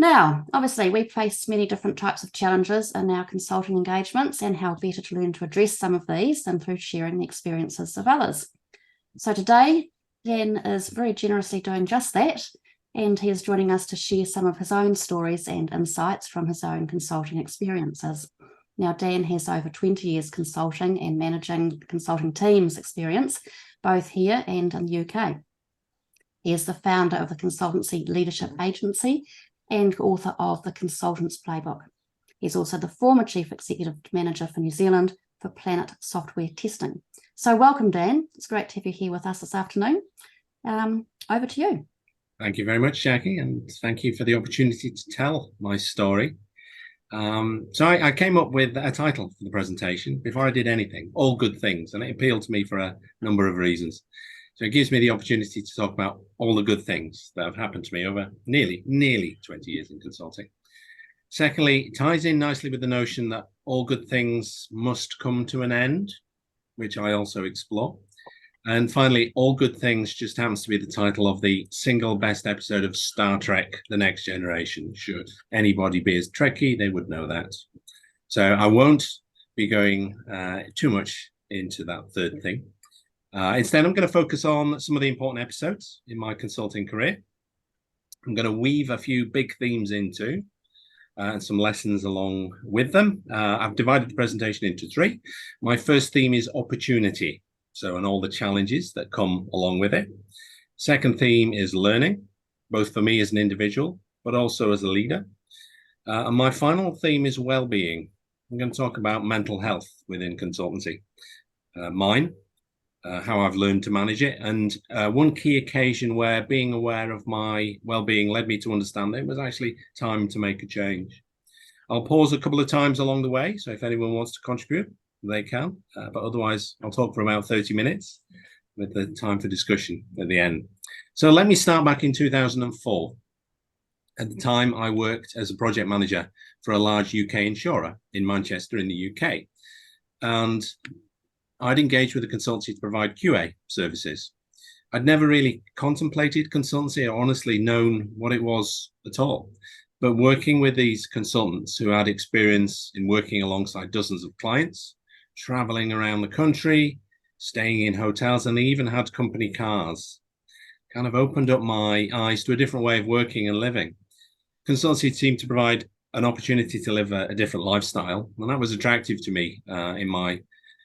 Now, obviously, we face many different types of challenges in our consulting engagements, and how better to learn to address some of these than through sharing the experiences of others. So today, Dan is very generously doing just that, and he is joining us to share some of his own stories and insights from his own consulting experiences. Now, Dan has over 20 years consulting and managing consulting teams experience, both here and in the UK. He is the founder of the Consultancy Leadership Agency and author of The Consultant's Playbook. He's also the former Chief Executive Manager for New Zealand for Planet Software Testing. So welcome, Dan. It's great to have you here with us this afternoon. Over to you. Thank you very much, Jackie, and thank you for the opportunity to tell my story. So I came up with a title for the presentation before I did anything, All Good Things, and it appealed to me for a number of reasons. So it gives me the opportunity to talk about all the good things that have happened to me over nearly 20 years in consulting. Secondly, it ties in nicely with the notion that all good things must come to an end, which I also explore. And finally, All Good Things just happens to be the title of the single best episode of Star Trek: The Next Generation. Should anybody be as Trekkie, they would know that. So I won't be going too much into that third thing. Instead, I'm going to focus on some of the important episodes in my consulting career. I'm going to weave a few big themes into and some lessons along with them. I've divided the presentation into three. My first theme is opportunity, and all the challenges that come along with it. Second theme is learning, both for me as an individual, but also as a leader. And my final theme is well-being. I'm going to talk about mental health within consultancy, how I've learned to manage it, and one key occasion where being aware of my well-being led me to understand that it was actually time to make a change. I'll pause a couple of times along the way, so if anyone wants to contribute, they can, but otherwise I'll talk for about 30 minutes with the time for discussion at the end. So let me start back in 2004. At the time, I worked as a project manager for a large UK insurer in Manchester in the UK, and I'd engaged with a consultancy to provide QA services. I'd never really contemplated consultancy or honestly known what it was at all. But working with these consultants who had experience in working alongside dozens of clients, traveling around the country, staying in hotels, and they even had company cars, kind of opened up my eyes to a different way of working and living. Consultancy seemed to provide an opportunity to live a different lifestyle, and that was attractive to me in my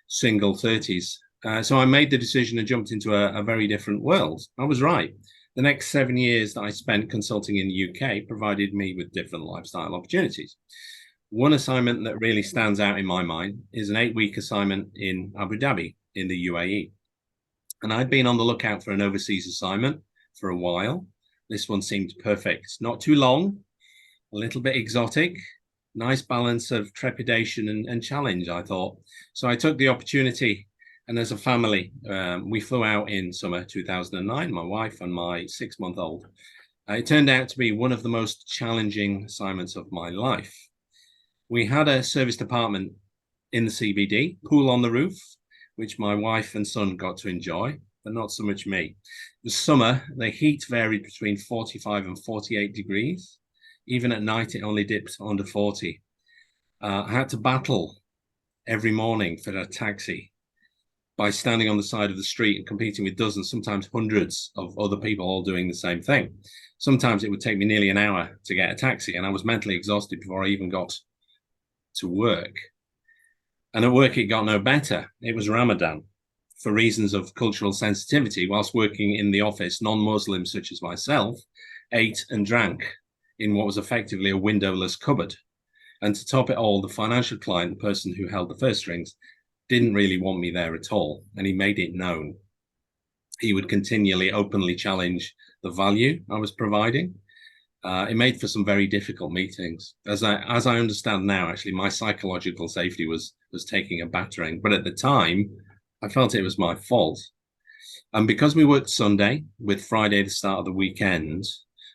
single 30s. So I made the decision and jumped into a very different world. I was right. The next 7 years that I spent consulting in the UK provided me with different lifestyle opportunities. One assignment that really stands out in my mind is an 8-week assignment in Abu Dhabi in the UAE. And I'd been on the lookout for an overseas assignment for a while. This one seemed perfect. Not too long, a little bit exotic, nice balance of trepidation and challenge, I thought. So I took the opportunity, and as a family, we flew out in summer 2009, my wife and my 6-month-old. It turned out to be one of the most challenging assignments of my life. We had a service department in the CBD, pool on the roof, which my wife and son got to enjoy, but not so much me. The summer, the heat varied between 45 and 48 degrees. Even at night, it only dipped under 40. I had to battle every morning for a taxi by standing on the side of the street and competing with dozens, sometimes hundreds of other people all doing the same thing. Sometimes it would take me nearly an hour to get a taxi, and I was mentally exhausted before I even got to work. And at work, it got no better. It was Ramadan. For reasons of cultural sensitivity, whilst working in the office, non-Muslims such as myself ate and drank in what was effectively a windowless cupboard. And to top it all, the financial client, the person who held the purse strings, didn't really want me there at all, and he made it known. He would continually openly challenge the value I was providing. It made for some very difficult meetings. As I understand now, actually, my psychological safety was taking a battering, but at the time, I felt it was my fault. And because we worked Sunday, with Friday the start of the weekend,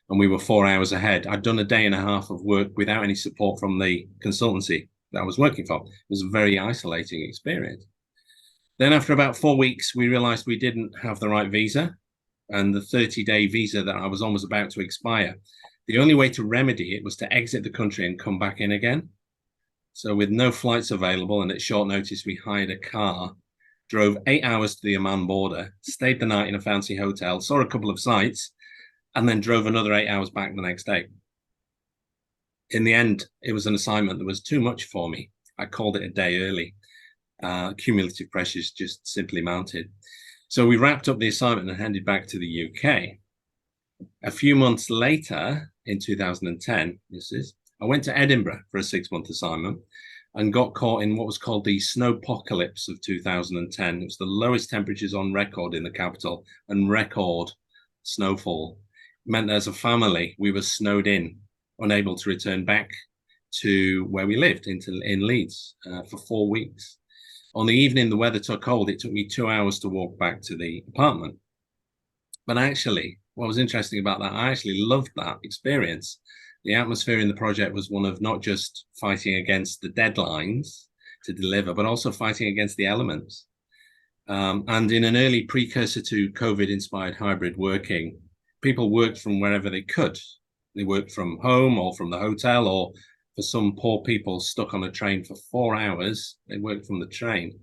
and we were 4 hours ahead, I'd done a day and a half of work without any support from the consultancy that I was working for. It was a very isolating experience. Then after about 4 weeks, we realized we didn't have the right visa, and the 30-day visa that I was almost about to expire The only way to remedy it was to exit the country and come back in again. So with no flights available and at short notice, we hired a car, drove 8 hours to the Oman border, stayed the night in a fancy hotel, saw a couple of sites, and then drove another 8 hours back the next day. In the end, it was an assignment that was too much for me. I called it a day early. Cumulative pressures just simply mounted. So we wrapped up the assignment and headed back to the UK. A few months later, in 2010, I went to Edinburgh for a 6-month assignment and got caught in what was called the snowpocalypse of 2010. It was the lowest temperatures on record in the capital and record snowfall. It meant that as a family, we were snowed in, unable to return back to where we lived in Leeds for 4 weeks. On the evening the weather took hold, it took me 2 hours to walk back to the apartment. But actually, what was interesting about that, I actually loved that experience. The atmosphere in the project was one of not just fighting against the deadlines to deliver, but also fighting against the elements. And in an early precursor to COVID-inspired hybrid working, people worked from wherever they could. They worked from home or from the hotel, or for some poor people stuck on a train for 4 hours, they worked from the train.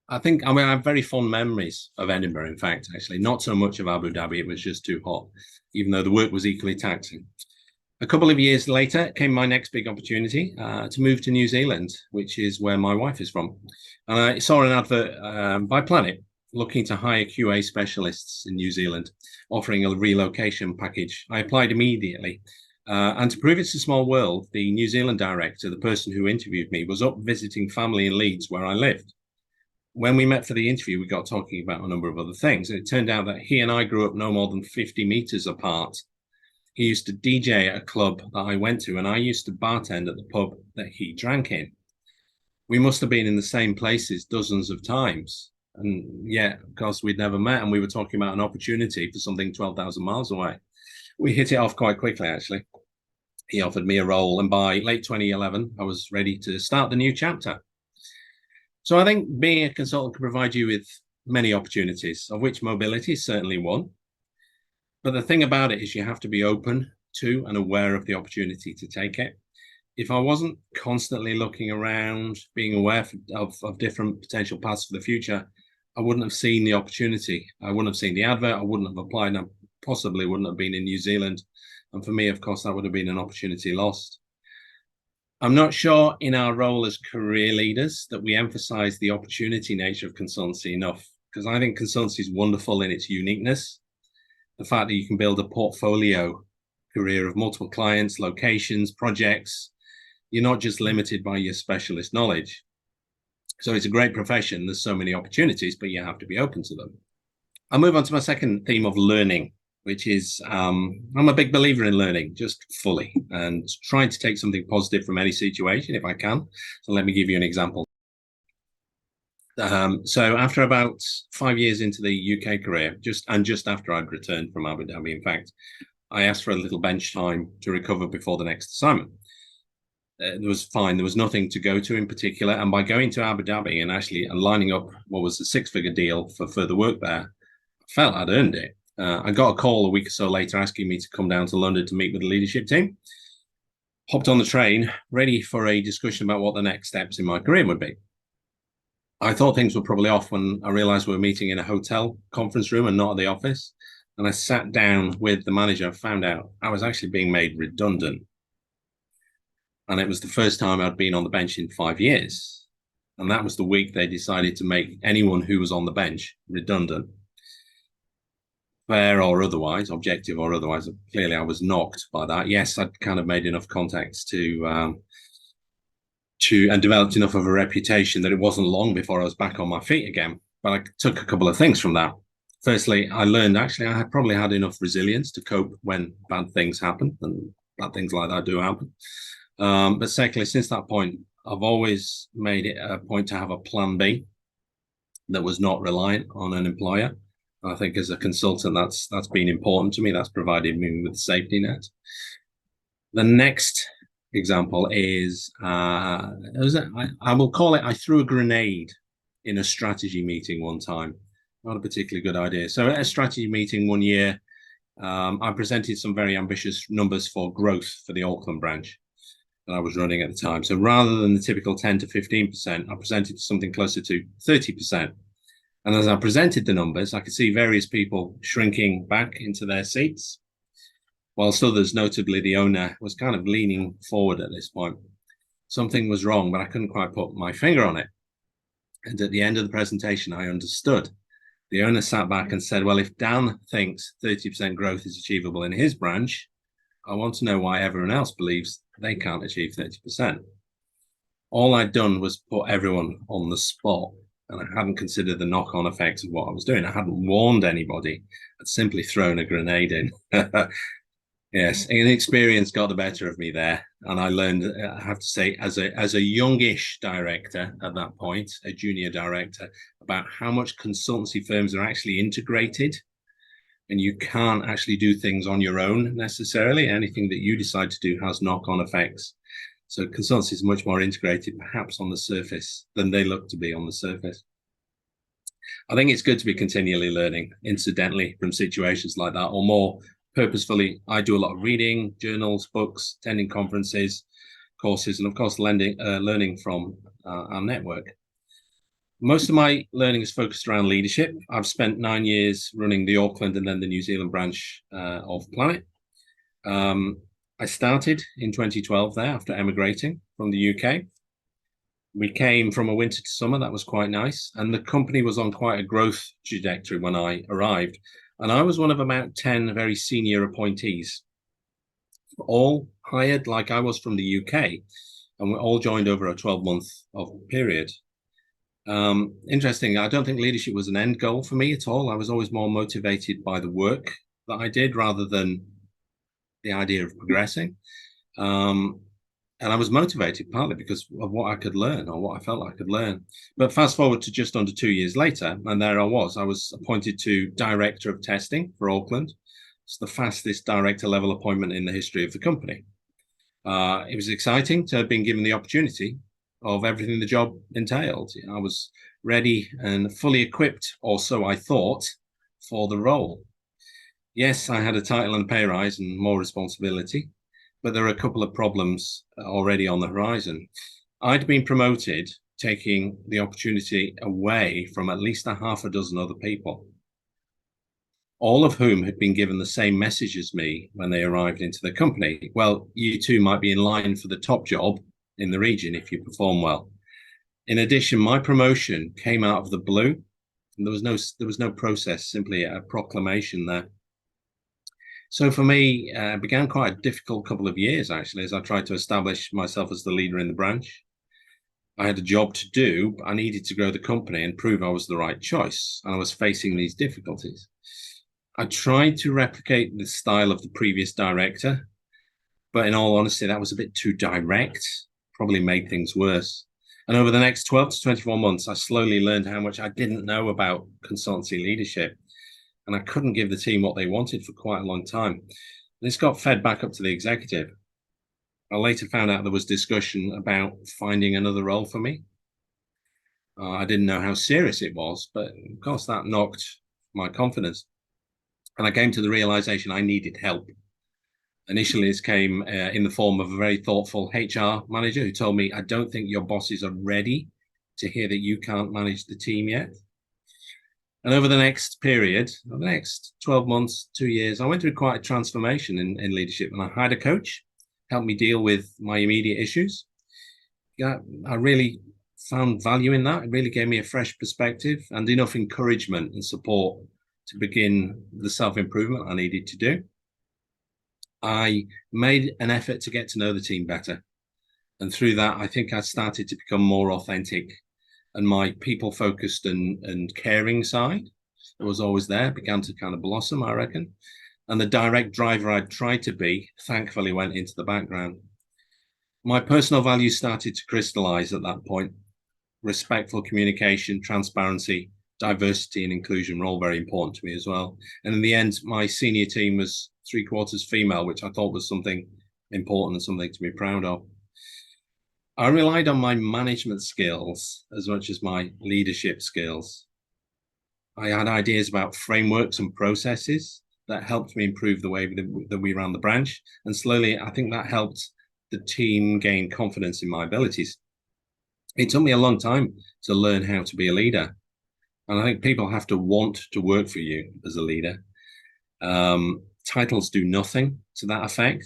I have very fond memories of Edinburgh, in fact, actually. Not so much of Abu Dhabi, it was just too hot, even though the work was equally taxing. A couple of years later came my next big opportunity to move to New Zealand, which is where my wife is from. And I saw an advert by Planet looking to hire QA specialists in New Zealand, offering a relocation package. I applied immediately. And to prove it's a small world, the New Zealand director, the person who interviewed me, was up visiting family in Leeds, where I lived. When we met for the interview, we got talking about a number of other things. And it turned out that he and I grew up no more than 50 meters apart. He used to DJ at a club that I went to, and I used to bartend at the pub that he drank in. We must have been in the same places dozens of times. And yet, of course, we'd never met, and we were talking about an opportunity for something 12,000 miles away. We hit it off quite quickly, actually. He offered me a role, and by late 2011, I was ready to start the new chapter. So I think being a consultant can provide you with many opportunities, of which mobility is certainly one. But the thing about it is you have to be open to and aware of the opportunity to take it. If I wasn't constantly looking around, being aware of different potential paths for the future, I wouldn't have seen the opportunity. I wouldn't have seen the advert. I wouldn't have applied. And I possibly wouldn't have been in New Zealand. And for me, of course, that would have been an opportunity lost. I'm not sure in our role as career leaders that we emphasize the opportunity nature of consultancy enough, because I think consultancy is wonderful in its uniqueness. The fact that you can build a portfolio career of multiple clients, locations, projects. You're not just limited by your specialist knowledge. So it's a great profession. There's so many opportunities, but you have to be open to them. I'll move on to my second theme of learning, which is I'm a big believer in learning, just fully, and trying to take something positive from any situation if I can. So let me give you an example. So after about 5 years into the UK career, just after I'd returned from Abu Dhabi, in fact, I asked for a little bench time to recover before the next assignment. It was fine. There was nothing to go to in particular. And by going to Abu Dhabi and actually lining up what was a 6-figure deal for further work there, I felt I'd earned it. I got a call a week or so later asking me to come down to London to meet with the leadership team. Hopped on the train, ready for a discussion about what the next steps in my career would be. I thought things were probably off when I realized we were meeting in a hotel conference room and not at the office. And I sat down with the manager and found out I was actually being made redundant. And it was the first time I'd been on the bench in 5 years. And that was the week they decided to make anyone who was on the bench redundant. Fair or otherwise, objective or otherwise, clearly I was knocked by that. Yes, I'd kind of made enough contacts and developed enough of a reputation that it wasn't long before I was back on my feet again. But I took a couple of things from that. Firstly, I learned actually I had probably had enough resilience to cope when bad things happen, and bad things like that do happen. But secondly, since that point, I've always made it a point to have a plan B that was not reliant on an employer. I think as a consultant, that's been important to me. That's provided me with a safety net. The next example is, I will call it, I threw a grenade in a strategy meeting one time. Not a particularly good idea. So at a strategy meeting one year, I presented some very ambitious numbers for growth for the Auckland branch that I was running at the time. So rather than the typical 10 to 15%, I presented something closer to 30%. And as I presented the numbers, I could see various people shrinking back into their seats, whilst others, notably the owner, was kind of leaning forward at this point. Something was wrong, but I couldn't quite put my finger on it. And at the end of the presentation, I understood. The owner sat back and said, well, if Dan thinks 30% growth is achievable in his branch, I want to know why everyone else believes they can't achieve 30%. All I'd done was put everyone on the spot, and I hadn't considered the knock-on effects of what I was doing. I hadn't warned anybody. I'd simply thrown a grenade in. Yes, inexperience got the better of me there, and I learned, I have to say, as a youngish director at that point, a junior director, about how much consultancy firms are actually integrated, and you can't actually do things on your own necessarily. Anything that you decide to do has knock-on effects. So consultancy is much more integrated, perhaps on the surface, than they look to be on the surface. I think it's good to be continually learning, incidentally, from situations like that, or more purposefully. I do a lot of reading, journals, books, attending conferences, courses, and of course, learning from our network. Most of my learning is focused around leadership. I've spent 9 years running the Auckland and then the New Zealand branch of Planet. I started in 2012 there after emigrating from the UK. We came from a winter to summer. That was quite nice. And the company was on quite a growth trajectory when I arrived. And I was one of about 10 very senior appointees, all hired like I was from the UK. And we all joined over a 12-month period. Interesting. I don't think leadership was an end goal for me at all. I was always more motivated by the work that I did rather than the idea of progressing. And I was motivated partly because of what I could learn, or what I felt I could learn. But fast forward to just under 2 years later, and there I was appointed to Director of Testing for Auckland. It's the fastest director level appointment in the history of the company. It was exciting to have been given the opportunity of everything the job entailed. I was ready and fully equipped, or so I thought, for the role. Yes, I had a title and pay rise and more responsibility, but there are a couple of problems already on the horizon. I'd been promoted, taking the opportunity away from at least a half a dozen other people, all of whom had been given the same message as me when they arrived into the company. Well, you too might be in line for the top job in the region if you perform well. In addition, my promotion came out of the blue. And there was no process, simply a proclamation there. So for me, it began quite a difficult couple of years, actually, as I tried to establish myself as the leader in the branch. I had a job to do, but I needed to grow the company and prove I was the right choice. And I was facing these difficulties. I tried to replicate the style of the previous director, but in all honesty, that was a bit too direct, probably made things worse. And over the next 12 to 24 months, I slowly learned how much I didn't know about consultancy leadership. And I couldn't give the team what they wanted for quite a long time. This got fed back up to the executive. I later found out there was discussion about finding another role for me. I didn't know how serious it was, but of course that knocked my confidence. And I came to the realization I needed help. Initially, this came in the form of a very thoughtful HR manager who told me, I don't think your bosses are ready to hear that you can't manage the team yet. And over the next period, the next 12 months, 2 years, I went through quite a transformation in leadership. And I hired a coach, helped me deal with my immediate issues. Yeah, I really found value in that. It really gave me a fresh perspective and enough encouragement and support to begin the self-improvement I needed to do. I made an effort to get to know the team better. And through that, I think I started to become more authentic. And my people-focused and caring side that was always there began to kind of blossom, I reckon. And the direct driver I'd tried to be, thankfully, went into the background. My personal values started to crystallize at that point. Respectful communication, transparency, diversity, and inclusion were all very important to me as well. And in the end, my senior team was 3/4 female, which I thought was something important and something to be proud of. I relied on my management skills as much as my leadership skills. I had ideas about frameworks and processes that helped me improve the way that we ran the branch. And slowly, I think that helped the team gain confidence in my abilities. It took me a long time to learn how to be a leader. And I think people have to want to work for you as a leader. Titles do nothing to that effect.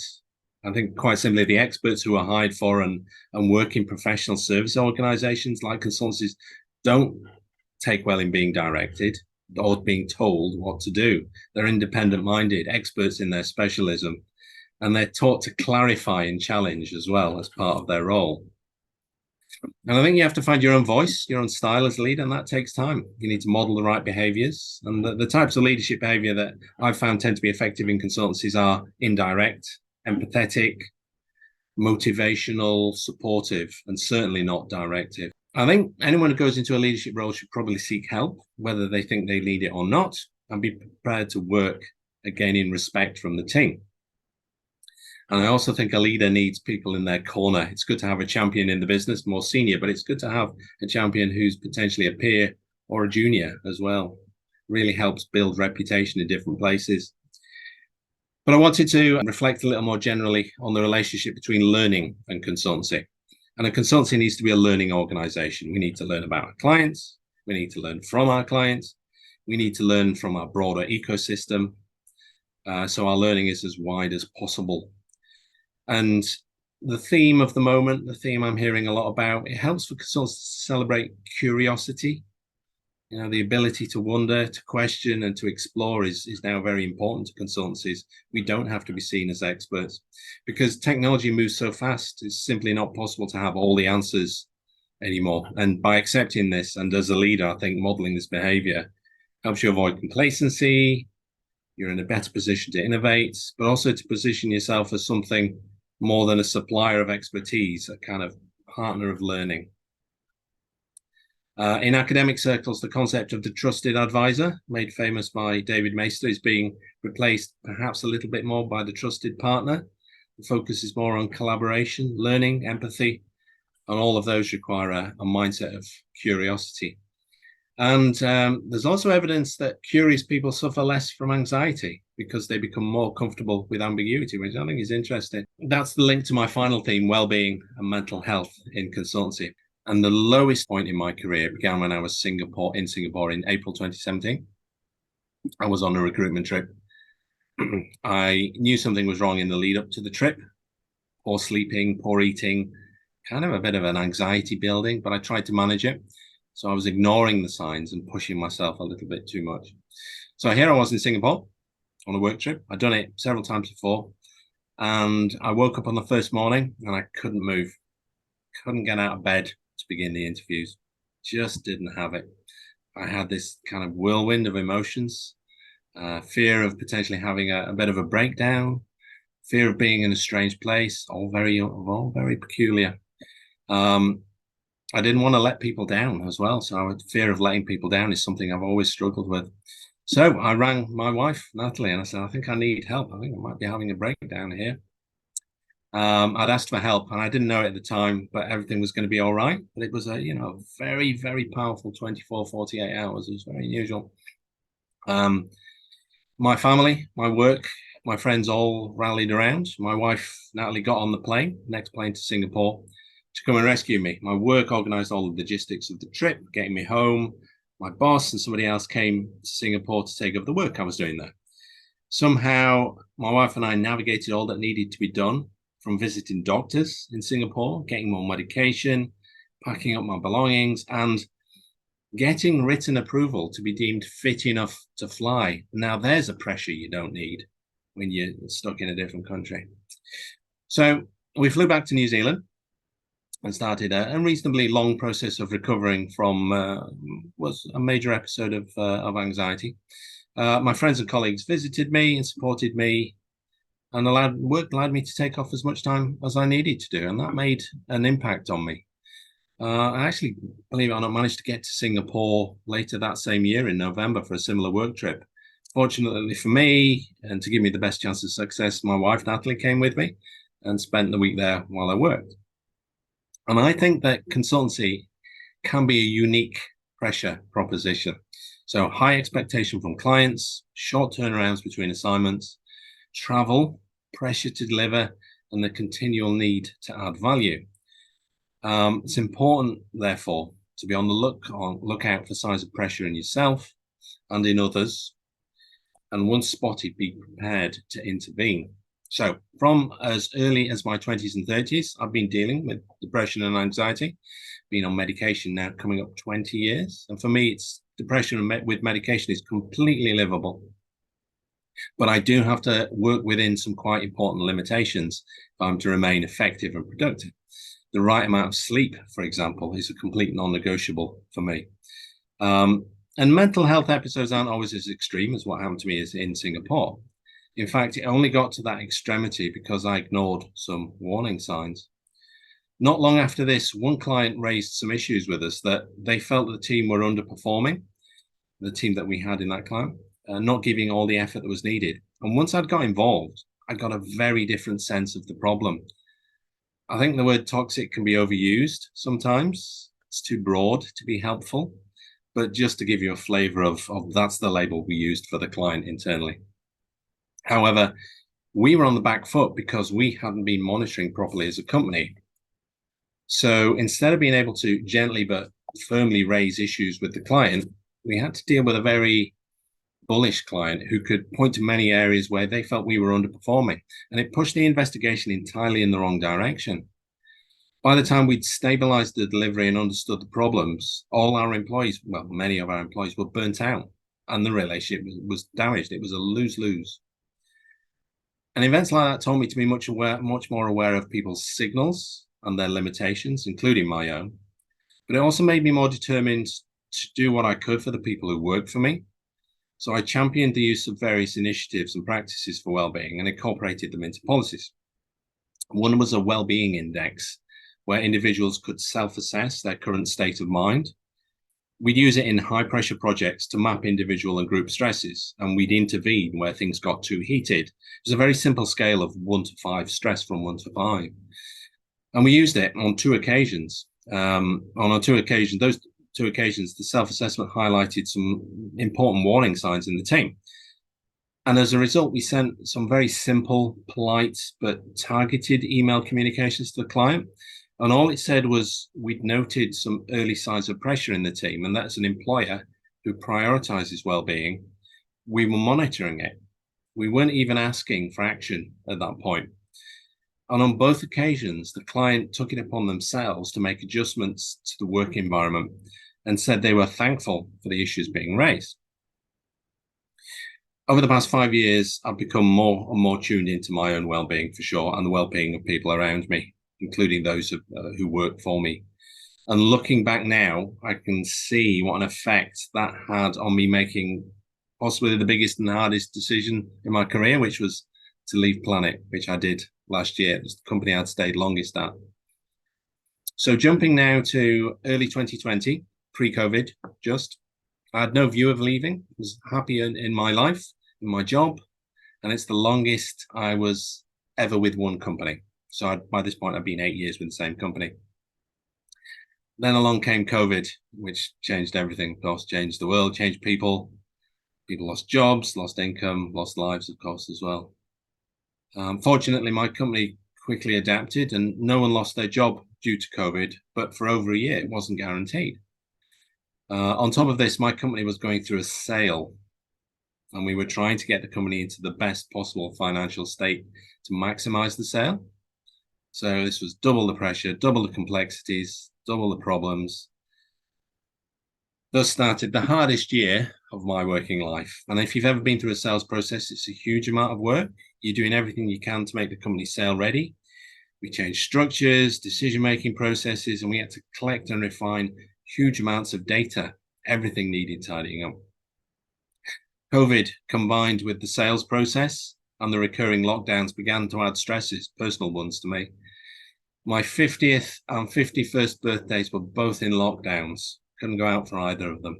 I think quite simply, the experts who are hired for and work in professional service organizations like consultancies don't take well in being directed or being told what to do. They're independent-minded, experts in their specialism, and they're taught to clarify and challenge as well as part of their role. And I think you have to find your own voice, your own style as a leader, and that takes time. You need to model the right behaviors. And the types of leadership behavior that I've found tend to be effective in consultancies are indirect, empathetic, motivational, supportive, and certainly not directive. I think anyone who goes into a leadership role should probably seek help, whether they think they need it or not, and be prepared to work again in respect from the team. And I also think a leader needs people in their corner. It's good to have a champion in the business, more senior, but it's good to have a champion who's potentially a peer or a junior as well. Really helps build reputation in different places. But I wanted to reflect a little more generally on the relationship between learning and consultancy. And a consultancy needs to be a learning organization. We need to learn about our clients. We need to learn from our clients. We need to learn from our broader ecosystem. So our learning is as wide as possible. And the theme of the moment, the theme I'm hearing a lot about, it helps for consultants to celebrate curiosity. You know, the ability to wonder, to question, and to explore is now very important to consultancies. We don't have to be seen as experts because technology moves so fast. It's simply not possible to have all the answers anymore. And by accepting this, and as a leader, I think modeling this behavior helps you avoid complacency. You're in a better position to innovate, but also to position yourself as something more than a supplier of expertise, a kind of partner of learning. In academic circles, the concept of the trusted advisor, made famous by David Maister, is being replaced perhaps a little bit more by the trusted partner. The focus is more on collaboration, learning, empathy, and all of those require a mindset of curiosity. And there's also evidence that curious people suffer less from anxiety because they become more comfortable with ambiguity, which I think is interesting. That's the link to my final theme, well-being and mental health in consultancy. And the lowest point in my career began when I was in Singapore in April 2017. I was on a recruitment trip. I knew something was wrong in the lead up to the trip. Poor sleeping, poor eating, kind of a bit of an anxiety building, but I tried to manage it. So I was ignoring the signs and pushing myself a little bit too much. So here I was in Singapore on a work trip. I'd done it several times before. And I woke up on the first morning and I couldn't move. Couldn't get out of bed to begin the interviews. Just didn't have it. I had this kind of whirlwind of emotions, fear of potentially having a bit of a breakdown, fear of being in a strange place, all very peculiar. I didn't want to let people down as well. So fear of letting people down is something I've always struggled with. So I rang my wife, Natalie, and I said, I think I need help. I think I might be having a breakdown here. I'd asked for help and I didn't know it at the time, but everything was going to be all right. But it was a, very, very powerful 24, 48 hours. It was very unusual. My family, my work, my friends all rallied around. My wife, Natalie, got on the plane, next plane to Singapore, to come and rescue me. My work organized all the logistics of the trip, getting me home. My boss and somebody else came to Singapore to take over the work I was doing there. Somehow, my wife and I navigated all that needed to be done, from visiting doctors in Singapore, getting more medication, packing up my belongings, and getting written approval to be deemed fit enough to fly. Now, there's a pressure you don't need when you're stuck in a different country. So we flew back to New Zealand and started a reasonably long process of recovering from was a major episode of anxiety. My friends and colleagues visited me and supported me and allowed me to take off as much time as I needed to do. And that made an impact on me. I actually, believe it or not, managed to get to Singapore later that same year in November for a similar work trip. Fortunately for me, and to give me the best chance of success, my wife, Natalie, came with me and spent the week there while I worked. And I think that consultancy can be a unique pressure proposition. So high expectation from clients, short turnarounds between assignments, travel, pressure to deliver, and the continual need to add value. It's important, therefore, to be on the lookout for signs of pressure in yourself and in others. And once spotted, be prepared to intervene. So from as early as my 20s and 30s, I've been dealing with depression and anxiety, been on medication now coming up 20 years. And for me, it's depression with medication is completely livable. But I do have to work within some quite important limitations if I'm to remain effective and productive. The right amount of sleep, for example, is a complete non-negotiable for me. And mental health episodes aren't always as extreme as what happened to me in Singapore. In fact, it only got to that extremity because I ignored some warning signs. Not long after this, one client raised some issues with us that they felt the team were underperforming, the team that we had in that client, not giving all the effort that was needed. And once I'd got involved, I got a very different sense of the problem. I think the word toxic can be overused sometimes. It's too broad to be helpful. But just to give you a flavor of that's the label we used for the client internally. However, we were on the back foot because we hadn't been monitoring properly as a company. So instead of being able to gently but firmly raise issues with the client, we had to deal with a very bullish client who could point to many areas where they felt we were underperforming. And it pushed the investigation entirely in the wrong direction. By the time we'd stabilized the delivery and understood the problems, all our employees, well, many of our employees were burnt out and the relationship was damaged. It was a lose-lose. And events like that taught me to be much more aware of people's signals and their limitations, including my own. But it also made me more determined to do what I could for the people who work for me. So I championed the use of various initiatives and practices for well-being and incorporated them into policies. One was a well-being index, where individuals could self-assess their current state of mind. We'd use it in high-pressure projects to map individual and group stresses, and we'd intervene where things got too heated. It was a very simple scale of 1 to 5, stress from 1 to 5. And we used it on 2 occasions. Those 2 occasions, the self-assessment highlighted some important warning signs in the team. And as a result, we sent some very simple, polite, but targeted email communications to the client. And all it said was we'd noted some early signs of pressure in the team, and that's an employer who prioritizes well-being. We were monitoring it. We weren't even asking for action at that point. And on both occasions, the client took it upon themselves to make adjustments to the work environment and said they were thankful for the issues being raised. Over the past 5 years, I've become more and more tuned into my own well-being for sure, and the well-being of people around me, including those who work for me. And looking back now, I can see what an effect that had on me making possibly the biggest and hardest decision in my career, which was to leave Planet, which I did last year. It was the company I'd stayed longest at. So jumping now to early 2020, pre-COVID, I had no view of leaving. I was happy in my life, in my job, and it's the longest I was ever with one company. So by this point, I've been 8 years with the same company. Then along came COVID, which changed everything, of course, changed the world, changed people. People lost jobs, lost income, lost lives, of course, as well. Fortunately, my company quickly adapted and no one lost their job due to COVID, but for over a year, it wasn't guaranteed. On top of this, my company was going through a sale and we were trying to get the company into the best possible financial state to maximize the sale. So this was double the pressure, double the complexities, double the problems. Thus started the hardest year of my working life. And if you've ever been through a sales process, it's a huge amount of work. You're doing everything you can to make the company sale ready. We changed structures, decision-making processes, and we had to collect and refine huge amounts of data, everything needed tidying up. COVID combined with the sales process and the recurring lockdowns began to add stresses, personal ones to me. My 50th and 51st birthdays were both in lockdowns. Couldn't go out for either of them.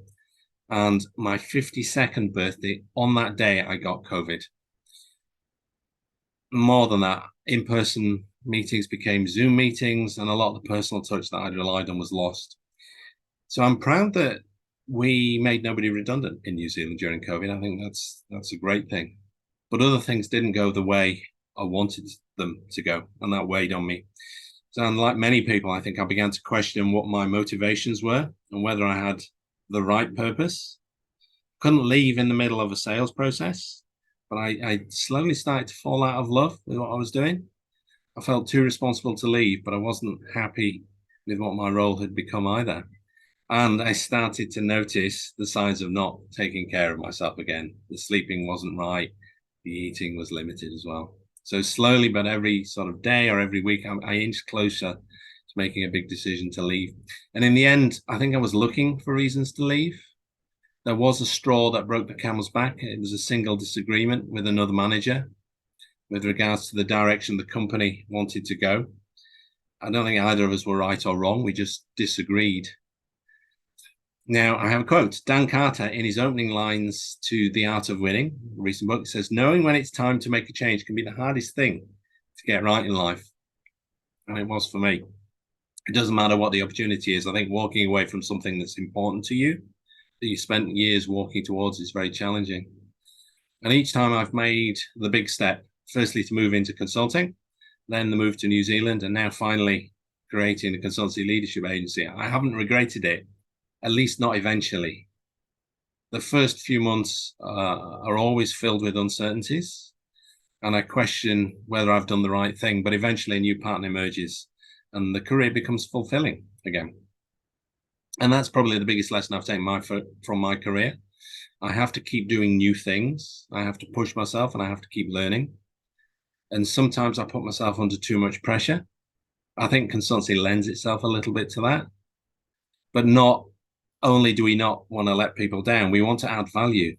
And my 52nd birthday, on that day, I got COVID. More than that, in-person meetings became Zoom meetings and a lot of the personal touch that I'd relied on was lost. So I'm proud that we made nobody redundant in New Zealand during COVID. I think that's a great thing. But other things didn't go the way I wanted them to go, and that weighed on me. So, and like many people, I think I began to question what my motivations were and whether I had the right purpose. Couldn't leave in the middle of a sales process, but I slowly started to fall out of love with what I was doing. I felt too responsible to leave, but I wasn't happy with what my role had become either. And I started to notice the signs of not taking care of myself again. The sleeping wasn't right. The eating was limited as well. So slowly, but every sort of day or every week, I inched closer to making a big decision to leave. And in the end, I think I was looking for reasons to leave. There was a straw that broke the camel's back. It was a single disagreement with another manager with regards to the direction the company wanted to go. I don't think either of us were right or wrong. We just disagreed. Now, I have a quote. Dan Carter, in his opening lines to The Art of Winning, a recent book, says, knowing when it's time to make a change can be the hardest thing to get right in life. And it was for me. It doesn't matter what the opportunity is. I think walking away from something that's important to you, that you spent years walking towards, is very challenging. And each time I've made the big step, firstly to move into consulting, then the move to New Zealand, and now finally creating a consultancy leadership agency, I haven't regretted it. At least not eventually. The first few months are always filled with uncertainties, and I question whether I've done the right thing, but eventually a new partner emerges and the career becomes fulfilling again. And that's probably the biggest lesson I've taken from my career. I have to keep doing new things. I have to push myself and I have to keep learning. And sometimes I put myself under too much pressure. I think consultancy lends itself a little bit to that, but not only do we not want to let people down, we want to add value.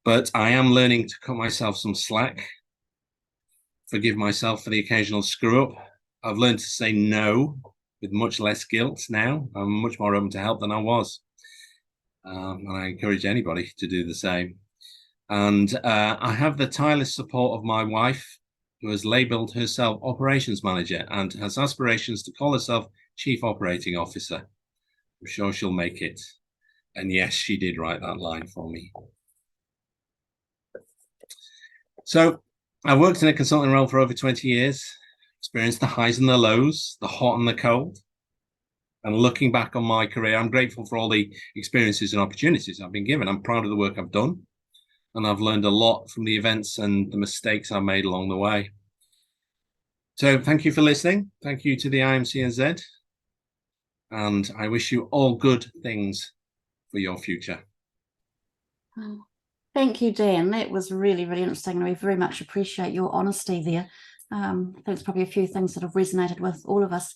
But I am learning to cut myself some slack, forgive myself for the occasional screw up. I've learned to say no with much less guilt now. I'm much more open to help than I was. And I encourage anybody to do the same. And I have the tireless support of my wife, who has labelled herself operations manager and has aspirations to call herself chief operating officer. I'm sure she'll make it. And yes, she did write that line for me. So I worked in a consulting role for over 20 years, experienced the highs and the lows, the hot and the cold. And looking back on my career, I'm grateful for all the experiences and opportunities I've been given. I'm proud of the work I've done. And I've learned a lot from the events and the mistakes I've made along the way. So thank you for listening. Thank you to the IMCNZ. And I wish you all good things for your future. Thank you, Dan. That was really, really interesting. And we very much appreciate your honesty there. There's probably a few things that have resonated with all of us.